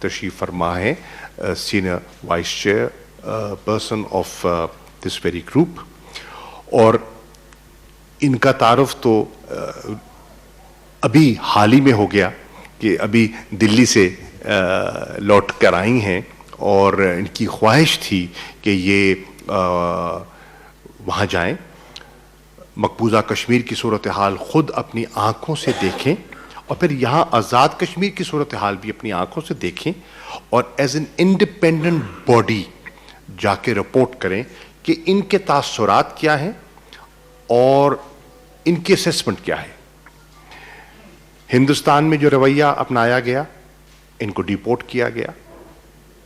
تشریف فرما ہیں senior voice chair person of this very group. اور ان کا تعارف تو ابھی حال ہی میں ہو گیا کہ ابھی دلی سے لوٹ کر آئی ہیں اور ان کی خواہش تھی کہ یہ وہاں جائیں, مقبوضہ کشمیر کی صورتحال خود اپنی آنکھوں سے دیکھیں اور پھر یہاں آزاد کشمیر کی صورتحال بھی اپنی آنکھوں سے دیکھیں اور ایز این انڈیپینڈنٹ باڈی جا کے رپورٹ کریں کہ ان کے تاثرات کیا ہیں اور ان کی اسیسمنٹ کیا ہے. ہندوستان میں جو رویہ اپنایا گیا, ان کو ڈیپورٹ کیا گیا,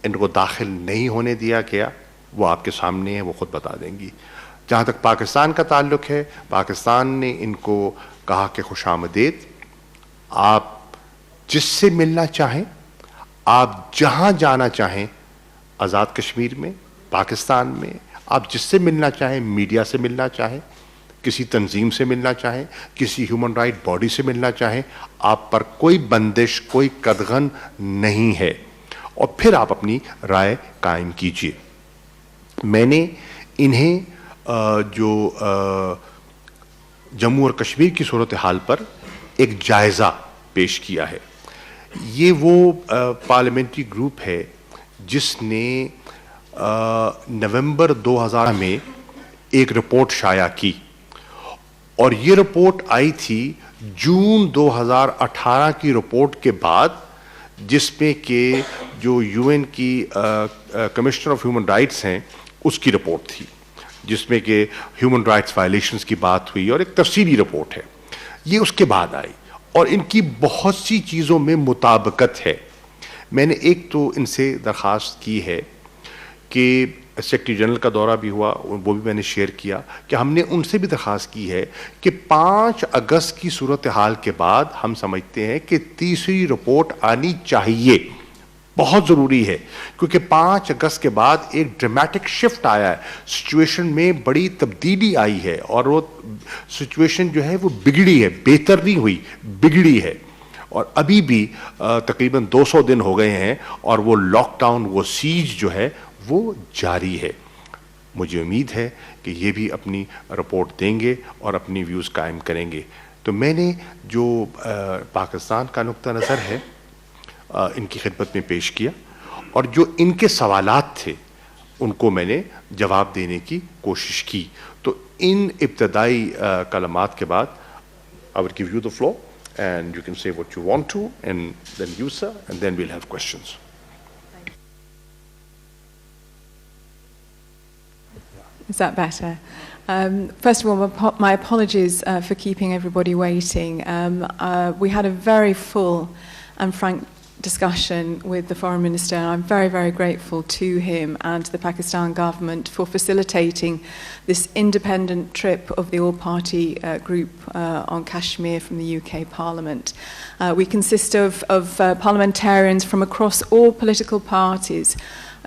ان کو داخل نہیں ہونے دیا گیا, وہ آپ کے سامنے ہے, وہ خود بتا دیں گی. جہاں تک پاکستان کا تعلق ہے, پاکستان نے ان کو کہا کہ خوش آمدید, آپ جس سے ملنا چاہیں, آپ جہاں جانا چاہیں, آزاد کشمیر میں, پاکستان میں, آپ جس سے ملنا چاہیں, میڈیا سے ملنا چاہیں, کسی تنظیم سے ملنا چاہیں, کسی ہیومن رائٹ باڈی سے ملنا چاہیں, آپ پر کوئی بندش, کوئی قدغن نہیں ہے, اور پھر آپ اپنی رائے قائم کیجئے. میں نے انہیں جو جموں اور کشمیر کی صورتحال پر ایک جائزہ پیش کیا ہے. یہ وہ پارلیمنٹری گروپ ہے جس نے نومبر 2000 میں ایک رپورٹ شائع کی, اور یہ رپورٹ آئی تھی جون 2018 کی رپورٹ کے بعد, جس میں کہ جو یو این کی کمشنر آف ہیومن رائٹس ہیں اس کی رپورٹ تھی, جس میں کہ ہیومن رائٹس وائلیشنز کی بات ہوئی اور ایک تفصیلی رپورٹ ہے. یہ اس کے بعد آئی اور ان کی بہت سی چیزوں میں مطابقت ہے. میں نے ایک تو ان سے درخواست کی ہے کہ سیکرٹری جنرل کا دورہ بھی ہوا, وہ بھی میں نے شیئر کیا, کہ ہم نے ان سے بھی درخواست کی ہے کہ 5 اگست کی صورتحال کے بعد ہم سمجھتے ہیں کہ تیسری رپورٹ آنی چاہیے, بہت ضروری ہے, کیونکہ 5 اگست کے بعد ایک ڈرامیٹک شفٹ آیا ہے, سچویشن میں بڑی تبدیلی آئی ہے, اور وہ سچویشن جو ہے وہ بگڑی ہے, بہتر نہیں ہوئی, بگڑی ہے. اور ابھی بھی تقریباً 200 دن ہو گئے ہیں اور وہ لاک ڈاؤن, وہ سیج جو ہے وہ جاری ہے. مجھے امید ہے کہ یہ بھی اپنی رپورٹ دیں گے اور اپنی ویوز قائم کریں گے. تو میں نے جو پاکستان کا نقطہ نظر ہے ان کی خدمت میں پیش کیا, اور جو ان کے سوالات تھے ان کو میں نے جواب دینے کی کوشش کی. تو ان ابتدائی کلمات کے بعد I will give you the floor and you can say what you want to, and then you, sir, and then we'll have questions. Is that better? First of all, my apologies for keeping everybody waiting. We had a very full and frank discussion with the Foreign Minister, and I'm very, very grateful to him and to the Pakistan government for facilitating this independent trip of the all-party group on Kashmir from the UK Parliament. We consist of parliamentarians from across all political parties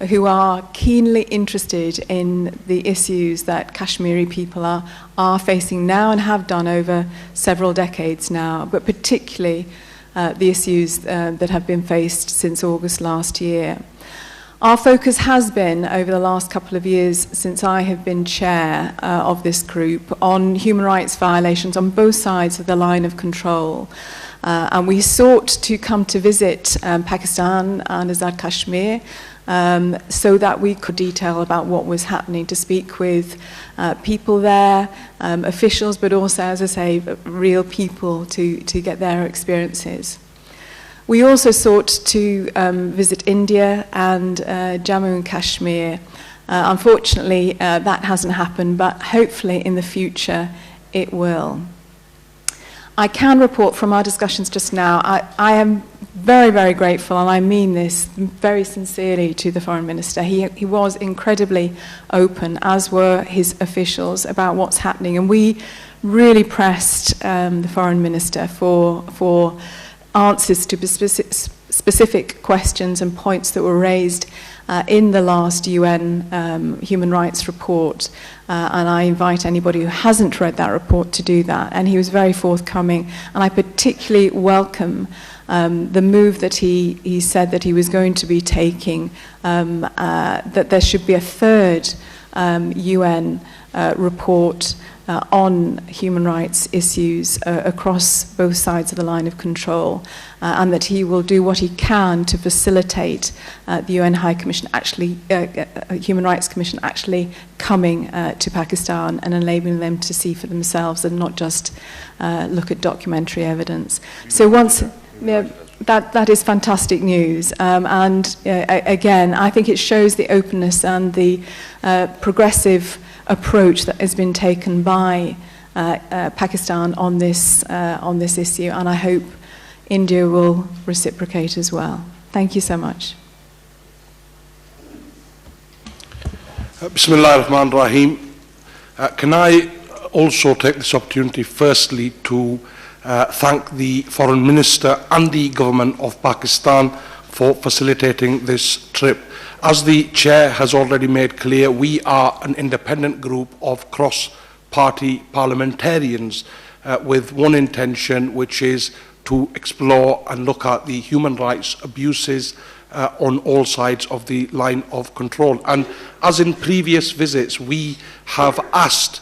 who are keenly interested in the issues that Kashmiri people are facing now and have done over several decades now, but particularly the issues that have been faced since August last year. Our focus has been, over the last couple of years since I have been chair of this group, on human rights violations on both sides of the line of control. And we sought to come to visit Pakistan and Azad Kashmir so that we could detail about what was happening, to speak with people there, officials, but also, as I say, real people to get their experiences. We also sought to visit India and Jammu and Kashmir. Unfortunately, that hasn't happened, but hopefully in the future it will. I can report from our discussions just now, I am very, very grateful, and I mean this very sincerely, to the Foreign Minister. He was incredibly open, as were his officials, about what's happening, and we really pressed the Foreign Minister for answers to specific questions and points that were raised in the last UN human rights report, and I invite anybody who hasn't read that report to do that. And he was very forthcoming, and I particularly welcome the move that he said that he was going to be taking, that there should be a third UN report on human rights issues across both sides of the line of control, and that he will do what he can to facilitate the UN High Commission actually, Human Rights Commission actually coming to Pakistan and enabling them to see for themselves and not just look at documentary evidence. So once, that is fantastic news, and again, I think it shows the openness and the progressive approach that has been taken by Pakistan on this issue, and I hope India will reciprocate as well. Thank you so much. Bismillah ar-Rahman ar-Rahim. Can I also take this opportunity firstly to thank the Foreign Minister and the Government of Pakistan for facilitating this trip. As the Chair has already made clear, we are an independent group of cross-party parliamentarians with one intention, which is to explore and look at the human rights abuses on all sides of the line of control. And as in previous visits, we have asked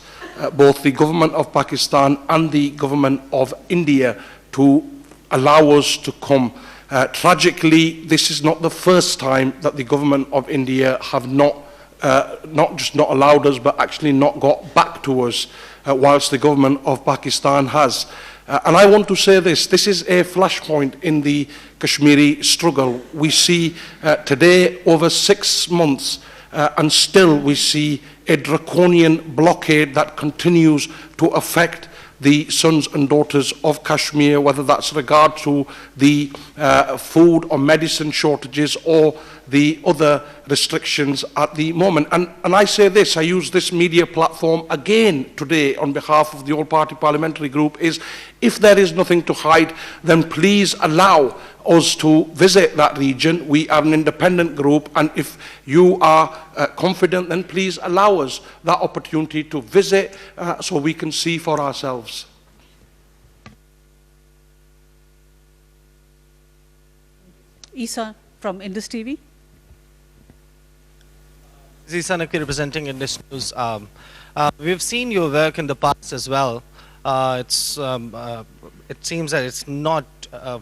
both the Government of Pakistan and the Government of India to allow us to come. Tragically, this is not the first time that the Government of India have not just not allowed us, but actually not got back to us, whilst the Government of Pakistan has. And I want to say this is a flashpoint in the Kashmiri struggle. We see today over 6 months, and still we see a draconian blockade that continues to affect the sons and daughters of Kashmir, whether that's regard to the food or medicine shortages or the other restrictions at the moment. And I say this, I use this media platform again today on behalf of the All-Party Parliamentary Group, is if there is nothing to hide, then please allow us to visit that region. We are an independent group, and if you are confident, then please allow us that opportunity to visit so we can see for ourselves. Isa from Indus TV. Isa Naqvi representing Indus News. We've seen your work in the past as well. It seems that it's not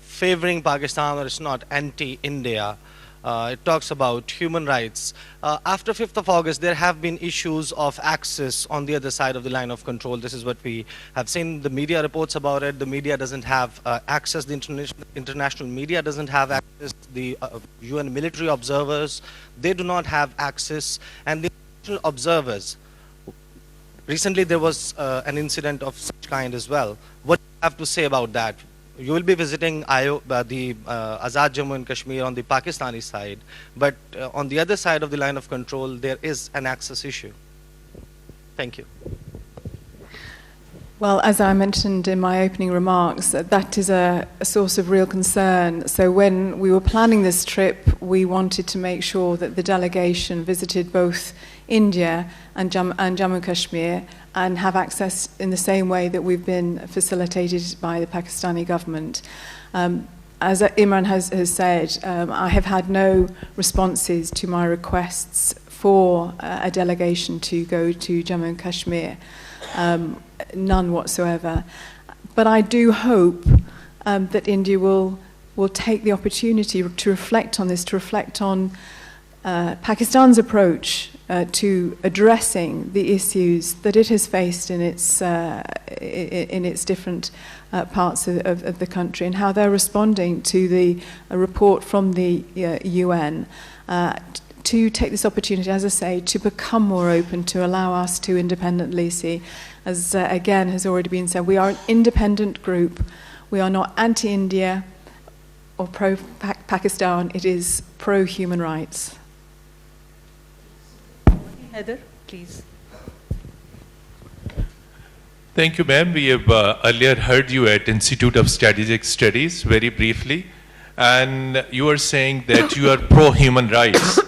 favoring Pakistan, or it's not anti-India. It talks about human rights. After 5th of August, there have been issues of access on the other side of the line of control. This is what we have seen. The media reports about it. The media doesn't have access. The international media doesn't have access. The UN military observers, they do not have access. And the international observers, recently there was an incident of such kind as well. What do you have to say about that? You will be visiting the Azad Jammu and Kashmir on the Pakistani side, but on the other side of the line of control, there is an access issue. Thank you. Well, as I mentioned in my opening remarks, that is a source of real concern. So when we were planning this trip, we wanted to make sure that the delegation visited both India and Jammu and Kashmir and have access in the same way that we've been facilitated by the Pakistani government. As Imran has said, I have had no responses to my requests for a delegation to go to Jammu and Kashmir, none whatsoever. But I do hope that India will take the opportunity to reflect on this, to reflect on Pakistan's approach to addressing the issues that it has faced in its different parts of the country, and how they're responding to the report from the UN, to take this opportunity, as I say, to become more open, to allow us to independently see. As again has already been said, we are an independent group. We are not anti-India or pro-Pakistan. It is pro-human rights. Heather, please. Thank you, ma'am. We have earlier heard you at Institute of Strategic Studies very briefly, and you were saying that you are pro-human rights.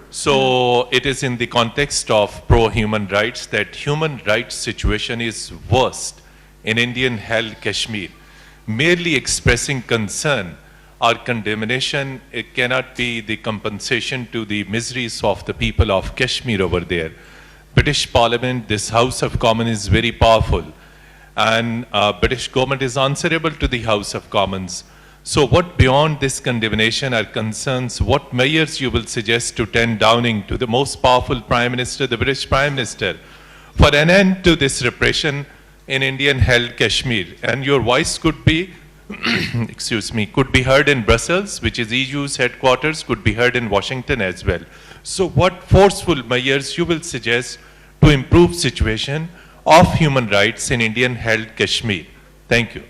So it is in the context of pro-human rights that human rights situation is worst in Indian-held Kashmir. Merely expressing concern our condemnation, it cannot be the compensation to the miseries of the people of Kashmir over there. British Parliament, this House of Commons is very powerful, and British government is answerable to the House of Commons. So what beyond this condemnation are concerns, what measures you will suggest to 10 Downing, to the most powerful Prime Minister, the British Prime Minister, for an end to this repression in Indian-held Kashmir? And your voice could be, excuse me, could be heard in Brussels, which is EU's headquarters, could be heard in Washington as well. So what forceful measures you will suggest to improve situation of human rights in Indian-held Kashmir? Thank you.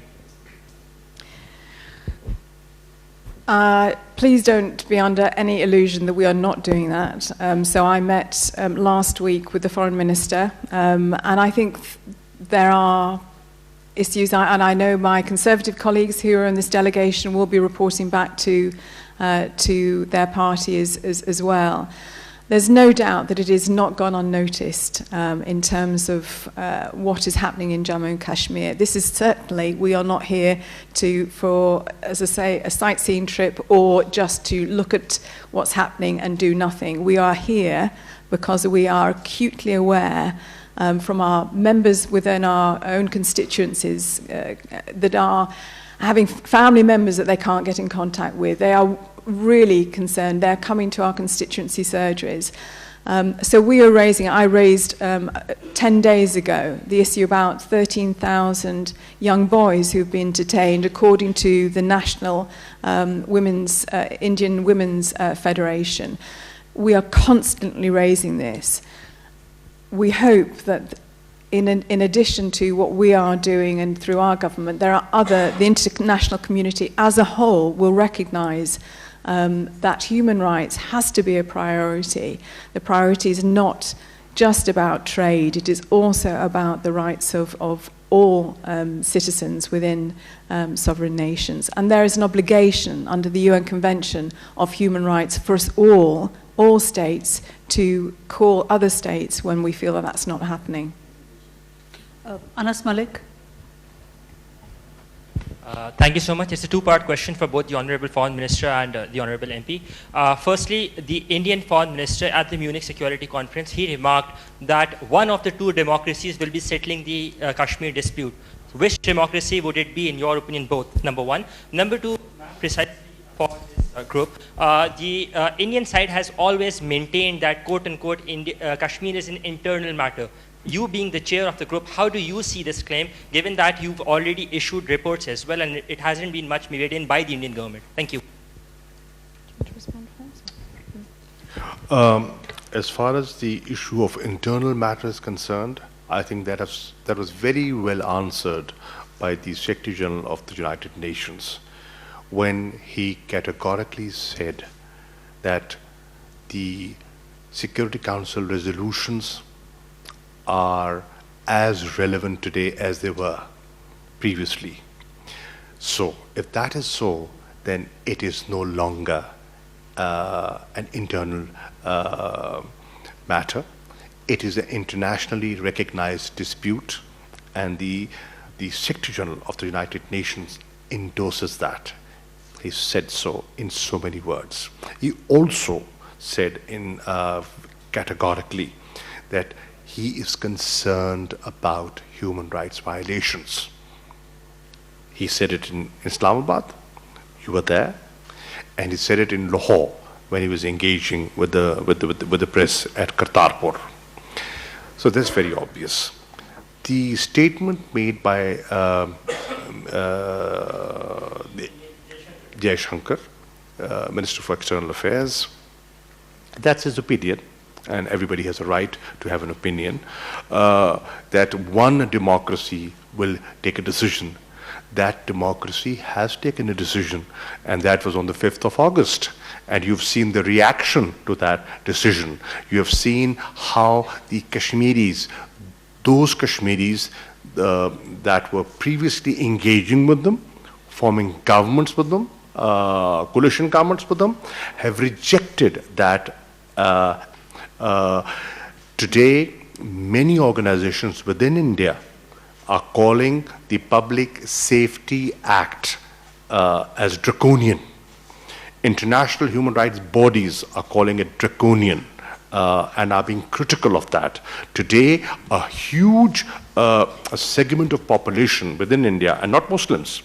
Please don't be under any illusion that we are not doing that. So I met last week with the Foreign Minister, and I think there are issues, and I know my Conservative colleagues who are in this delegation will be reporting back to their party as well. There's no doubt that it has not gone unnoticed in terms of what is happening in Jammu and Kashmir. This is certainly, we are not here for, as I say, a sightseeing trip or just to look at what's happening and do nothing. We are here because we are acutely aware from our members within our own constituencies that are having family members that they can't get in contact with. They are really concerned. They're coming to our constituency surgeries. So we are raising, I raised 10 days ago the issue about 13,000 young boys who've been detained according to the National Indian Women's Federation. We are constantly raising this. We hope that in addition to what we are doing and through our government, the international community as a whole will recognise that human rights has to be a priority. The priority is not just about trade, it is also about the rights of all citizens within sovereign nations. And there is an obligation under the UN Convention of Human Rights for us all states, to call other states when we feel that that's not happening. Anas Malik. Thank you so much. It's a two-part question for both the Honourable Foreign Minister and the Honourable MP. Firstly, the Indian Foreign Minister at the Munich Security Conference, he remarked that one of the two democracies will be settling the Kashmir dispute. Which democracy would it be, in your opinion, both? Number one. Number two, precisely for this group, the Indian side has always maintained that, quote-unquote, Kashmir is an internal matter. You being the chair of the group, how do you see this claim, given that you've already issued reports as well and it hasn't been much made in by the Indian government? Thank you. As far as the issue of internal matters is concerned, I think that was very well answered by the Secretary General of the United Nations when he categorically said that the Security Council resolutions are as relevant today as they were previously. So, if that is so, then it is no longer an internal matter. It is an internationally recognized dispute, and the Secretary General of the United Nations endorses that. He said so in so many words. He also said categorically that he is concerned about human rights violations. He said it in Islamabad, you were there, and he said it in Lahore when he was engaging with the press at Kartarpur. So that's very obvious. The statement made by Jaishankar, Minister for External Affairs, that's his opinion. And everybody has a right to have an opinion, that one democracy will take a decision. That democracy has taken a decision, and that was on the 5th of August. And you've seen the reaction to that decision. You have seen how the Kashmiris, those Kashmiris that were previously engaging with them, forming governments with them, coalition governments with them, have rejected that. Today, many organizations within India are calling the Public Safety Act as draconian. international human rights bodies are calling it draconian and are being critical of that. Today, a huge a segment of population within India, and not Muslims,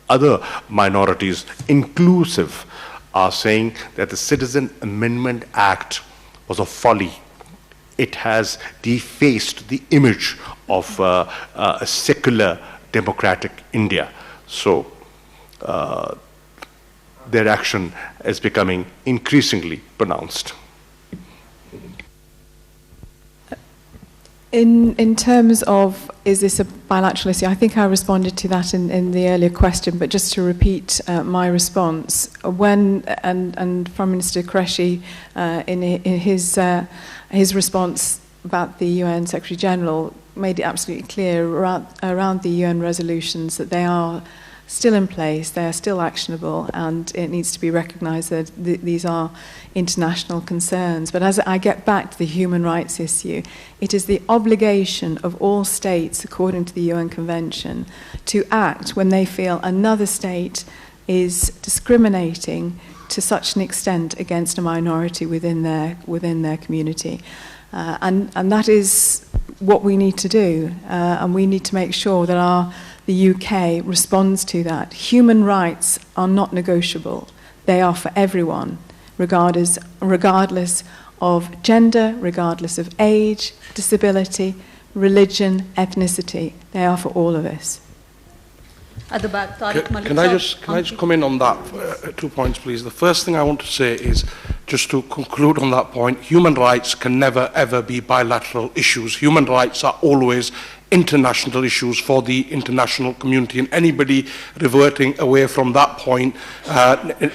other minorities inclusive, are saying that the Citizen Amendment Act was a folly. It has defaced the image of a secular democratic India. So their action is becoming increasingly pronounced. In terms of, is this a bilateral issue? I think I responded to that in the earlier question, but just to repeat my response, when, and Foreign Minister Qureshi, in his response about the UN Secretary General, made it absolutely clear around the UN resolutions that they are still in place, they are still actionable, and it needs to be recognised that these are international concerns. But as I get back to the human rights issue, it is the obligation of all states, according to the UN Convention, to act when they feel another state is discriminating to such an extent against a minority within their community. And that is what we need to do, and we need to make sure that the UK responds to that. Human rights are not negotiable. They are for everyone, regardless of gender, regardless of age, disability, religion, ethnicity. They are for all of us. At the back, Tariq Malik. Can I just come in on that? 2 points, please. The first thing I want to say is, just to conclude on that point, human rights can never ever be bilateral issues. Human rights are always international issues for the international community, and anybody reverting away from that point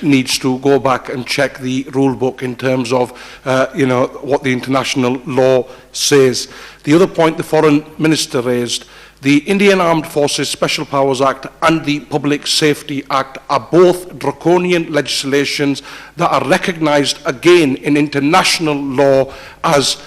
needs to go back and check the rule book in terms of what the international law says. The other point the Foreign Minister raised, the Indian Armed Forces Special Powers Act and the Public Safety Act are both draconian legislations that are recognised again in international law as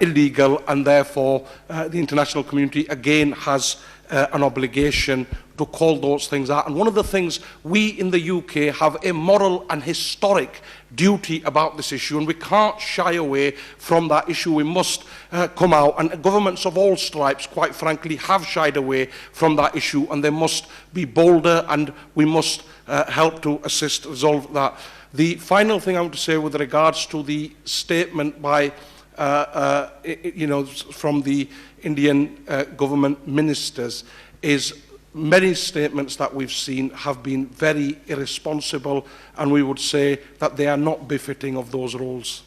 illegal, and therefore the international community again has an obligation to call those things out. And one of the things we in the UK have a moral and historic duty about this issue, and we can't shy away from that issue. We must come out, and governments of all stripes, quite frankly, have shied away from that issue, and they must be bolder, and we must help to assist resolve that. The final thing I want to say with regards to the statement by from the Indian government ministers is many statements that we've seen have been very irresponsible, and we would say that they are not befitting of those roles.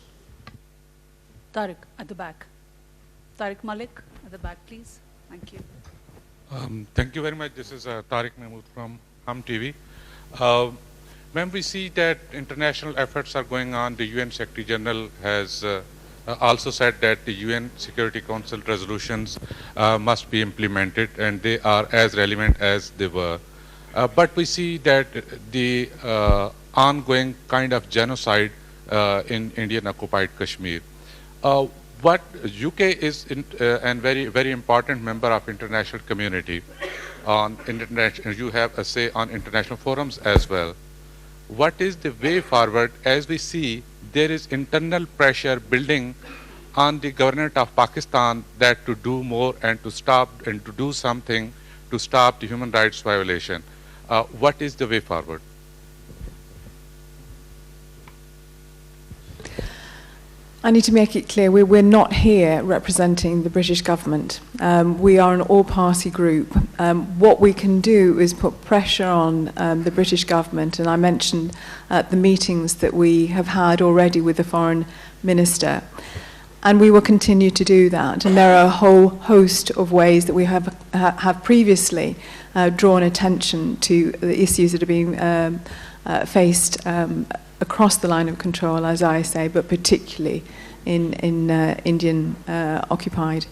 Tariq, at the back. Tariq Malik, at the back, please. Thank you. Thank you very much. This is Tariq Mahmood from Hum TV. Ma'am, we see that international efforts are going on. The UN Secretary General has also said that the UN Security Council resolutions must be implemented, and they are as relevant as they were. But we see that the ongoing kind of genocide in Indian occupied Kashmir. What UK is a very, very important member of international community. On international, you have a say on international forums as well. What is the way forward as we see there is internal pressure building on the government of Pakistan that to do more and to stop and to do something to stop the human rights violation? What is the way forward? I need to make it clear, we're not here representing the British government. We are an all-party group. What we can do is put pressure on the British government, and I mentioned the meetings that we have had already with the Foreign Minister, and we will continue to do that. And there are a whole host of ways that we have previously drawn attention to the issues that are being faced across the line of control, as I say, but particularly in Indian occupied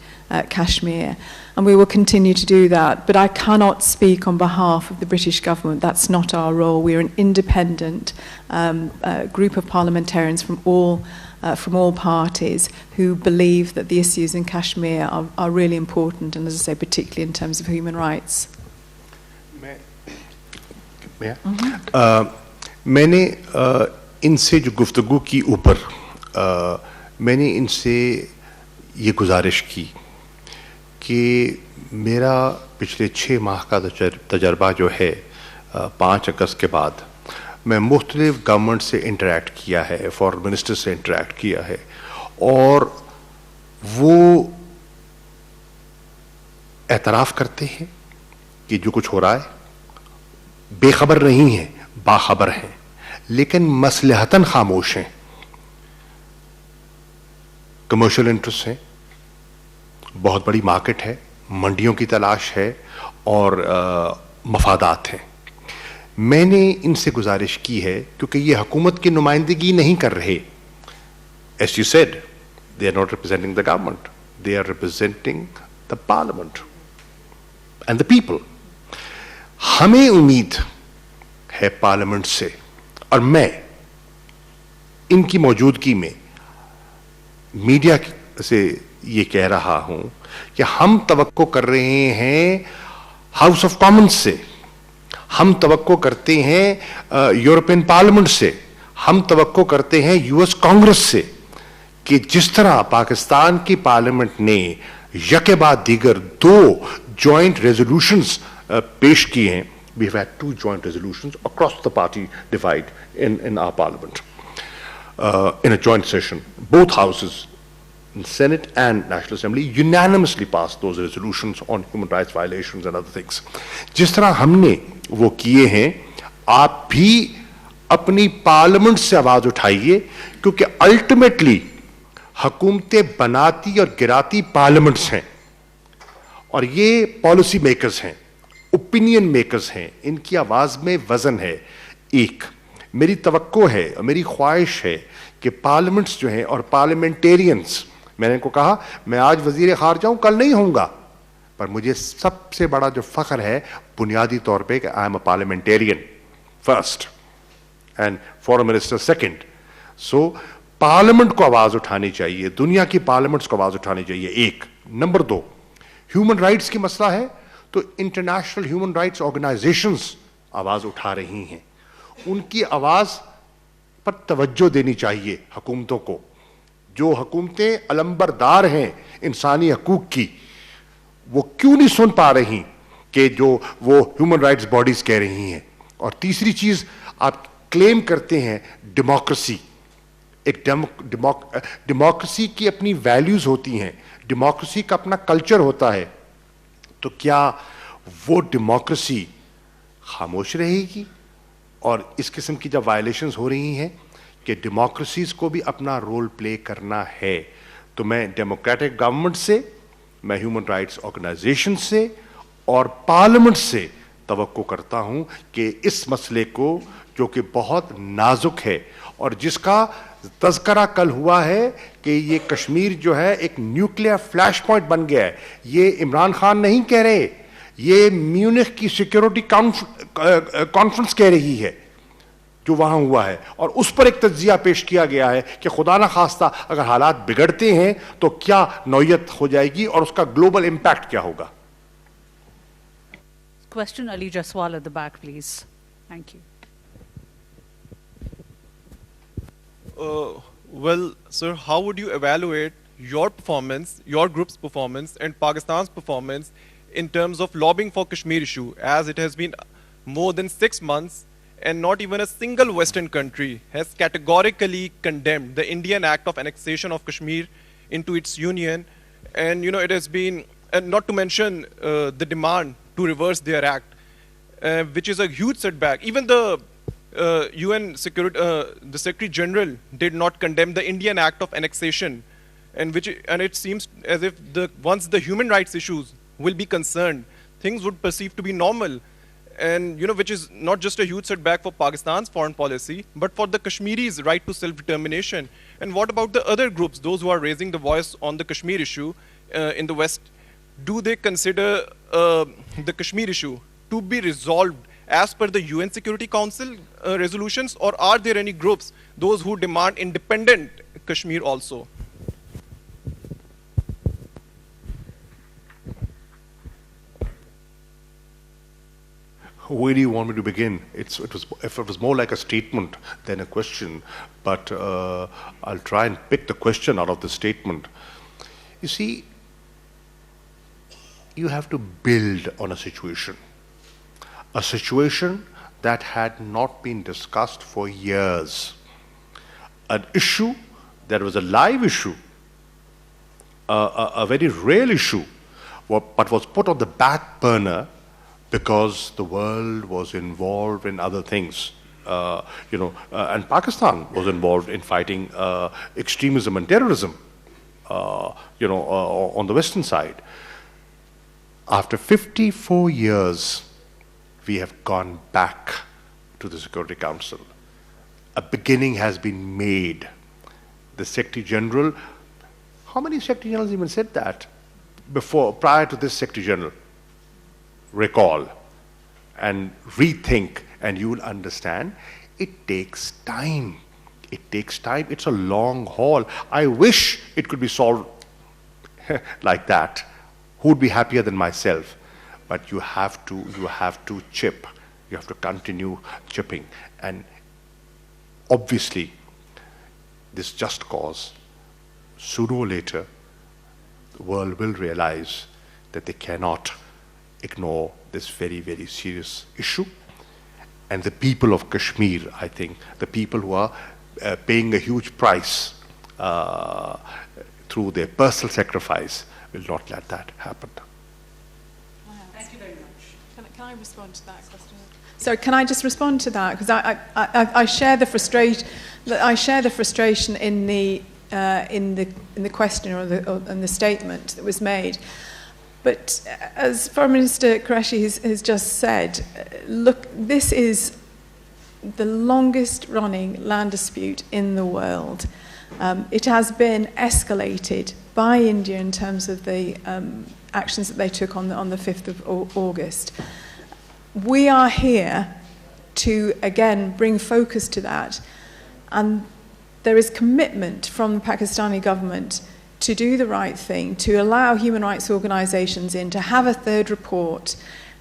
Kashmir. And we will continue to do that. But I cannot speak on behalf of the British government. That's not our role. We are an independent group of parliamentarians from all parties who believe that the issues in Kashmir are really important, and as I say, particularly in terms of human rights. Many ان سے جو گفتگو کی اوپر میں نے ان سے یہ گزارش کی کہ میرا پچھلے 6 ماہ کا تجربہ جو ہے 5 اگست کے بعد میں مختلف گورنمنٹ سے انٹریکٹ کیا ہے, فارن منسٹر سے انٹریکٹ کیا ہے, اور وہ اعتراف کرتے ہیں کہ جو کچھ ہو رہا ہے بے خبر نہیں ہے, باخبر ہیں, لیکن مصلحتاً خاموش ہیں. کمرشل انٹرسٹ ہیں, بہت بڑی مارکیٹ ہے, منڈیوں کی تلاش ہے اور مفادات ہیں. میں نے ان سے گزارش کی ہے کیونکہ یہ حکومت کی نمائندگی نہیں کر رہے. As you said, they are not representing the government. They are representing the parliament and the people. ہمیں امید ہے پارلیمنٹ سے, اور میں ان کی موجودگی میں میڈیا سے یہ کہہ رہا ہوں کہ ہم توقع کر رہے ہیں ہاؤس آف کامنز سے, ہم توقع کرتے ہیں یورپین پارلیمنٹ سے, ہم توقع کرتے ہیں US کانگریس سے کہ جس طرح پاکستان کی پارلیمنٹ نے یکے بعد دیگر 2 جوائنٹ ریزولوشنز پیش کیے ہیں. We have had 2 joint resolutions across the party divide in our parliament in a joint session. Both houses, Senate and National Assembly, unanimously passed those resolutions on human rights violations and other things. جس طرح ہم نے وہ کیے ہیں, آپ بھی اپنی پارلیمنٹ سے آواز اٹھائیے, کیونکہ الٹیمیٹلی حکومتیں بناتی اور گراتی پارلیمنٹس ہیں, اور یہ پالیسی میکرز ہیں, اوپینین میکرز ہیں, ان کی آواز میں وزن ہے. ایک میری توقع ہے اور میری خواہش ہے کہ پارلیمنٹس جو ہیں اور پارلیمنٹیرینز, میں نے ان کو کہا میں آج وزیر خارجہ ہوں, کل نہیں ہوں گا, پر مجھے سب سے بڑا جو فخر ہے بنیادی طور پہ کہ I am a parliamentarian first and foreign minister second. So parliament کو آواز اٹھانی چاہیے, دنیا کی پارلیمنٹس کو آواز اٹھانی چاہیے. ایک نمبر 2, ہیومن رائٹس کی مسئلہ ہے تو انٹرنیشنل ہیومن رائٹس آرگنائزیشنز آواز اٹھا رہی ہیں, ان کی آواز پر توجہ دینی چاہیے حکومتوں کو. جو حکومتیں علمبردار ہیں انسانی حقوق کی, وہ کیوں نہیں سن پا رہی کہ جو وہ ہیومن رائٹس باڈیز کہہ رہی ہیں. اور تیسری چیز, آپ کلیم کرتے ہیں ڈیموکریسی. ایک ڈیموکریسی کی اپنی ویلیوز ہوتی ہیں, ڈیموکریسی کا اپنا کلچر ہوتا ہے, تو کیا وہ ڈیموکریسی خاموش رہے گی؟ اور اس قسم کی جب وائلیشنز ہو رہی ہیں کہ ڈیموکریسیز کو بھی اپنا رول پلے کرنا ہے, تو میں ڈیموکریٹک گورنمنٹ سے, میں ہیومن رائٹس آرگنائزیشن سے اور پارلیمنٹ سے توقع کرتا ہوں کہ اس مسئلے کو, جو کہ بہت نازک ہے اور جس کا تذکرہ کل ہوا ہے کہ یہ کشمیر جو ہے ایک نیوکلیئر فلیش پوائنٹ بن گیا ہے, یہ عمران خان نہیں کہہ رہے, یہ میونخ کی سیکیورٹی کانفرنس کہہ رہی ہے جو وہاں ہوا ہے, اور اس پر ایک تجزیہ پیش کیا گیا ہے کہ خدا نہ خواستہ اگر حالات بگڑتے ہیں تو کیا نوعیت ہو جائے گی اور اس کا گلوبل امپیکٹ کیا ہوگا. Question Ali Jaswal at the back, please. Thank you. Well, sir, how would you evaluate your performance, your group's performance, and Pakistan's performance in terms of lobbying for Kashmir issue, as it has been more than 6 months and not even a single Western country has categorically condemned the Indian act of annexation of Kashmir into its union, and it has been, and not to mention the demand to reverse their act, which is a huge setback. Even the UN Security, the Secretary General did not condemn the Indian act of annexation, and it seems as if once the human rights issues will be concerned, things would perceive to be normal, and which is not just a huge setback for Pakistan's foreign policy, but for the Kashmiris' right to self-determination. And what about the other groups, those who are raising the voice on the Kashmir issue in the West? Do they consider the Kashmir issue to be resolved as per the UN Security Council resolutions, or are there any groups, those who demand independent Kashmir also? Where do you want me to begin? If it was more like a statement than a question, but I'll try and pick the question out of the statement. You see, you have to build on a situation that had not been discussed for years, an issue that was a live issue, a very real issue, but was put on the back burner because the world was involved in other things, and Pakistan was involved in fighting extremism and terrorism, on the Western side. After 54 years, we have gone back to the Security Council. A beginning has been made. The Secretary General, how many Secretary Generals even said that prior to this Secretary General? Recall and rethink, and you will understand it takes time. It takes time. It's a long haul. I wish it could be solved like that. Who would be happier than myself? But you have to chip. You have to continue chipping. And obviously, this just cause, sooner or later, the world will realize that they cannot ignore this very, very serious issue. And the people of Kashmir, I think, the people who are paying a huge price through their personal sacrifice, will not let that happen. Thank you very much. Can I respond to that question? So can I just respond to that? Because I share the frustration. I share the frustration in the question or in the statement that was made. But as Foreign Minister Qureshi has just said, look, this is the longest running land dispute in the world. It has been escalated by India in terms of the actions that they took on the 5th of August. We are here to, again, bring focus to that. And there is commitment from the Pakistani government to do the right thing, to allow human rights organisations in, to have a third report,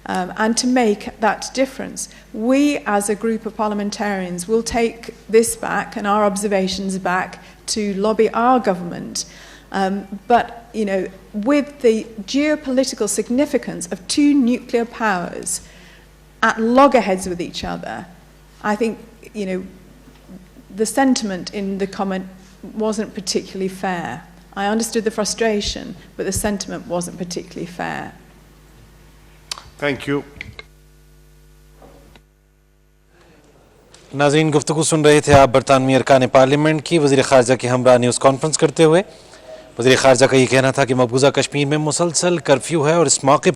and to make that difference. We, as a group of parliamentarians, will take this back and our observations back to lobby our government. But, with the geopolitical significance of two nuclear powers at loggerheads with each other, I think, the sentiment in the comment wasn't particularly fair. I understood the frustration, but the sentiment wasn't particularly fair. Thank you. नाज़रीन, गुफ्तगू सुन रहे थे आप बरतानवी अरकान parliament की वज़ीर ख़ारजा के हमरा न्यूज़ कॉन्फ्रेंस करते हुए। वज़ीर ख़ारजा का ये कहना था कि मकबूजा कश्मीर में मुसलसल कर्फ्यू है और इस मौके